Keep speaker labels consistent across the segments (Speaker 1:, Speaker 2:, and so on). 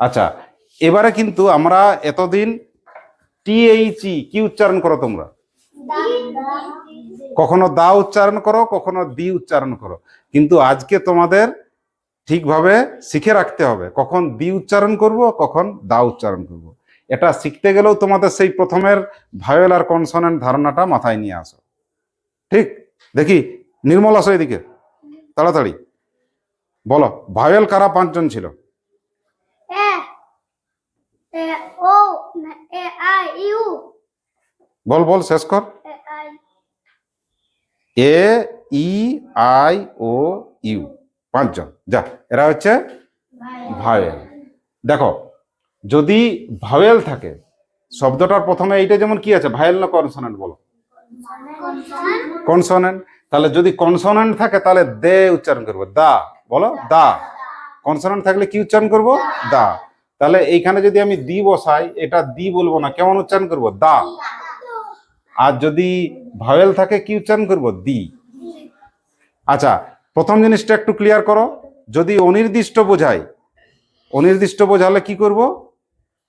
Speaker 1: আচ্ছা, এবারে কিন্তু আমরা এতদিন টিএইচই কি উচ্চারণ করো তোমরা? কখনো দা উচ্চারণ করো, কখনো দি উচ্চারণ করো, কিন্তু আজকে তোমাদের ঠিকভাবে শিখে রাখতে হবে কখন দি উচ্চারণ করব, কখন দা উচ্চারণ করব। এটা শিখতে গেলেও তোমাদের সেই প্রথমের ভায়োল আর কনসোনেন্ট ধারণাটা মাথায় নিয়ে আসো। ঠিক? দেখি নির্মল আসো এদিকে তাড়াতাড়ি, বলো ভায়োল কারা পাঁচজন ছিল? বল বল, শেষ কর। এ ই আই ও ইউ, পাঁচজন। যা, এরা হচ্ছে ভাওয়েল। দেখো, যদি ভাওয়েল থাকে শব্দটার প্রথমে এইটা যেমন কি আছে, ভাওয়েল না কনসোনেন্ট বলো? কনসোনেন্ট। তাহলে যদি কনসোনেন্ট থাকে তাহলে দে উচ্চারণ করবো, দা। বলো দা। কনসোনেন্ট থাকলে কি উচ্চারণ করব? দা। তাহলে এইখানে যদি আমি দি বসাই, এটা দি বলবো না, কেমন উচ্চারণ করব? দা। আর যদি ভাওয়েল থাকে কি উচ্চারণ করব? দি। আচ্ছা, প্রথম জিনিসটা একটু ক্লিয়ার করো। যদি অনির্দিষ্ট বোঝায়, অনির্দিষ্ট বোঝালে কি করব?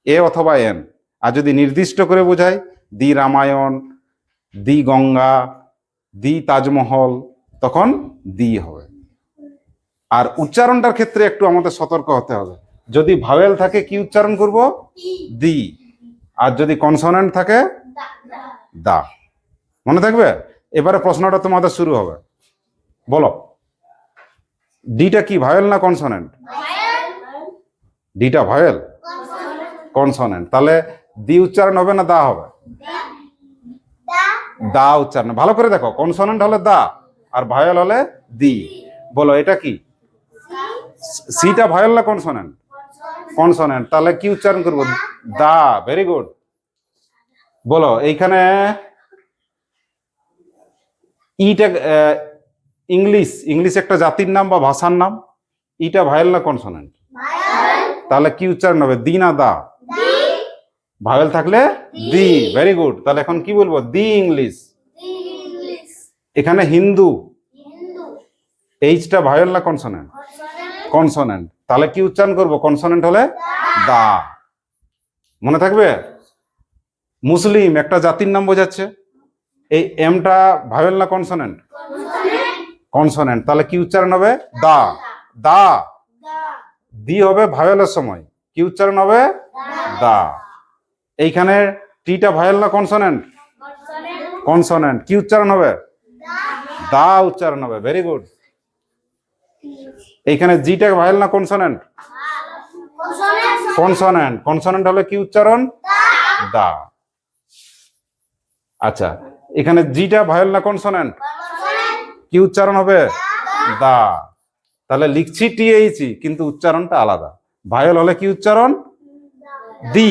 Speaker 1: এ অথবা এন। আর যদি নির্দিষ্ট করে বোঝায়, দি রামায়ণ, দি গঙ্গা, দি তাজমহল, তখন দি হবে। আর উচ্চারণটার ক্ষেত্রে একটু আমাদের সতর্ক হতে হবে। যদি ভাওয়েল থাকে কি উচ্চারণ করব? দি। আর যদি কনসোনেন্ট থাকে দা। মনে থাকবে? এবারে প্রশ্নটা তোমাদের শুরু হবে। বলো, ডিটা কি, ভাওয়েল না কনসোনেন্ট? ডিটা vowel, consonant. তাহলে দি উচ্চারণ হবে না দা হবে? দা উচ্চারণ। ভালো করে দেখো, কনসোনেন্ট হলে দা আর ভাওয়েল হলে দি। বলো এটা কি? সিটা ভাওয়েল না কনসোনেন্ট? কনসোনেন্ট। তাহলে কি উচ্চারণ করব? দা। Very good. বলো এইখানে ইটা ইংলিশ, ইংলিশ একটা জাতির নাম বা ভাষার নাম, ইটা ভাওয়েল না কনসোনেন্ট? তাহলে কি উচ্চারণ হবে, দি না দা? ভাওয়েল থাকলে দি। Very good. তাহলে এখন কি বলবো? The English. এখানে হিন্দু, এইচটা ভাওয়েল না কনসোনেন্ট? কনসোনেন্ট। তাহলে কি উচ্চারণ করব? কনসোনেন্ট হলে দা। মনে থাকবে? মুসলিম একটা জাতির নাম বোঝাচ্ছে, এই এমটা ভাওয়েল না কনসোনেন্ট? কনসোনেন্ট। তাহলে কি উচ্চারণ হবে? দা। দা। দি হবে ভাওয়েলের সময়, কি উচ্চারণ হবে? দা। এইখানে টিটা ভাওয়েল না কনসোনেন্ট? কনসোনেন্ট। কি উচ্চারণ হবে? দা উচ্চারণ হবে। Very good. এইখানে জিটা ভাওয়েল না কনসোনেন্ট? কনসোনেন্ট। কনসোনেন্ট হলে কি উচ্চারণ? দা। আচ্ছা, এখানে জিটা ভাওয়েল না কনসোনেন্ট? কি উচ্চারণ হবে? দা। তাহলে লিখছি টিএইচই, কিন্তু উচ্চারণটা আলাদা। ভাওয়েল হলে কি উচ্চারণ? দি।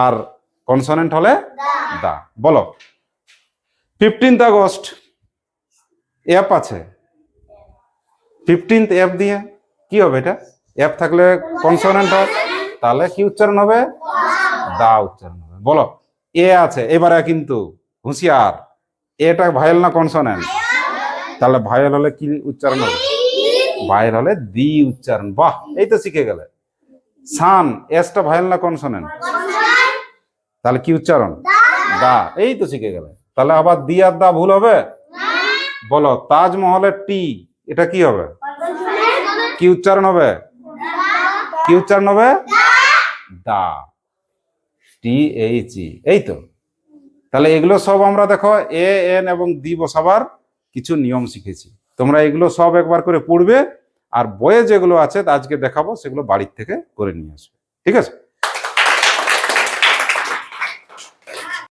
Speaker 1: আর কনসোনেন্ট হলে দা। বলো 15 আগস্ট অ্যাপ আছে, 15th অ্যাপ দিয়ে কি হবে? এটা অ্যাপ থাকলে কনসোনেন্ট হয়, তাহলে কি উচ্চারণ হবে? দা উচ্চারণ হবে। বলো এ আছে, এবারে কিন্তু হুঁশিয়ার, এটা ভাওয়েল না কনসোনেন্ট? তাহলে ভাওয়েল হলে কি উচ্চারণ হবে? ভাওয়েল হলে দি উচ্চারণ। বাহ, এই তো শিখে গেলে। সান, এসটা ভাওয়েল না কনসোনেন্ট? তাহলে কি উচ্চারণ? দা। এই তো শিখে গেলে। তাহলে আবার দি আর দা ভুল হবে? বলো তাজমহলের টি, এটা কি হবে? কি উচ্চারণ হবে? কি উচ্চারণ হবে? দা। T H E. এই তো। তাহলে এগুলো সব আমরা দেখো এ এন এবং দি বসাবার কিছু নিয়ম শিখেছি। তোমরা এগুলো সব একবার করে পড়বে, আর বইয়ে যেগুলো আছে আজকে দেখাবো সেগুলো বাড়ির থেকে করে নিয়ে আসবে। ঠিক আছে?